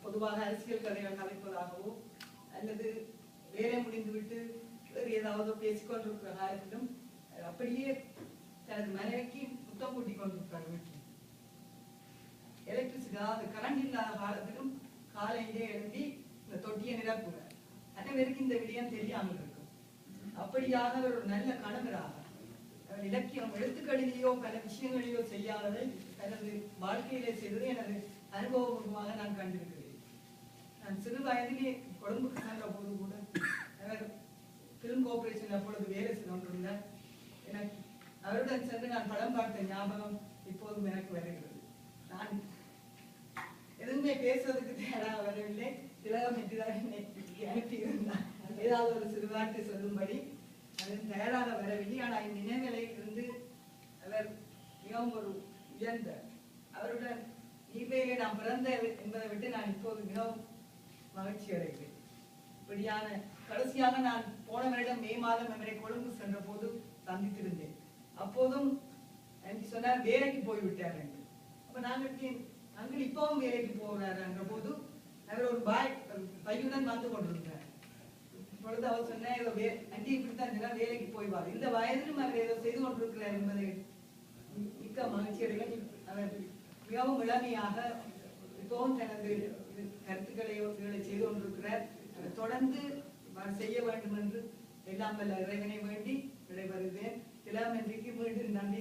பொதுவாக அரசியல் கதைகள் கதைப்பதாகவோ அல்லது வேலை முடிந்துவிட்டு வேறு ஏதாவது பேசிக்கொண்டிருக்கிற காலத்திலும் அப்படியே தனது மனைவிக்கு முத்தம் கூட்டிக் கொண்டிருக்கிறார் வீட்டில். எலக்ட்ரிசிட்டி அதாவது கரண்ட் இல்லாத காலத்திலும் காலையிலே எழுதி இந்த தொட்டியை நிரப்புகிறார். அனைவருக்கு இந்த விடயம் தெரியாமல் இருக்கும். அப்படியாக ஒரு நல்ல கணவராக இலக்கியம் எழுத்துக்களிலேயோ பல விஷயங்களிலோ செய்யாததை தனது வாழ்க்கையிலே செய்தது எனது அனுபவமாக நான் கண்டிருக்கிறேன். நான் சிறு வயதிலே கொழும்புக்கு சென்ற போது கூட அவர் பிலிம் கோஆபரேஷன் அப்பொழுது வேலை செய்து கொண்டிருந்தார். எனக்கு அவருடன் சென்று நான் படம் பார்த்த ஞாபகம் இப்போதும் எனக்கு வருகிறது. நான் எதுவுமே பேசுவதற்கு தயாராக வரவில்லை. திலகம் என்றுதான் என்னை அனுப்பியிருந்தார். ஏதாவது ஒரு சிறுவார்த்தை சொல்லும்படி அது தயாராக வரவில்லை. ஆனால் இந்நினைவுகளில் இருந்து அவர் மிகவும் ஒரு உயர்ந்த அவருடன் நீர்வையிலே நான் பிறந்த என்பதை விட்டு நான் இப்போது மிகவும் மகிழ்ச்சி அடைகிறேன். இப்படியான கடைசியாக நான் போன வருடம் மே மாதம் அவரை கொழும்பு சென்ற போது சந்தித்திருந்தேன். அப்போதும் எனக்கு சொன்னார் வேலைக்கு போய்விட்டார் என்று. அப்ப நாங்கள் அங்கே இப்பவும் வேலைக்கு போகிறார் என்ற போது அவர் ஒரு பையுடன் வந்து கொண்டிருந்தார். இப்பொழுது அவர் சொன்ன அண்டி இப்படித்தான் வேலைக்கு போய்வார். இந்த வயதிலும் அவர் ஏதோ செய்து கொண்டிருக்கிறார் என்பதை மிக்க மகிழ்ச்சி அடைகிறேன். அவர் மிகவும் இளமையாக இப்பவும் தனது கருத்துக்களையோ செய்து கொண்டிருக்கிறார். அவர் தொடர்ந்து செய்ய வேண்டும் என்று எல்லாம் வல்ல இறைவனை வேண்டி விடைபெறுகிறேன். திலகம் என்றைக்கு மீண்டும் நன்றி.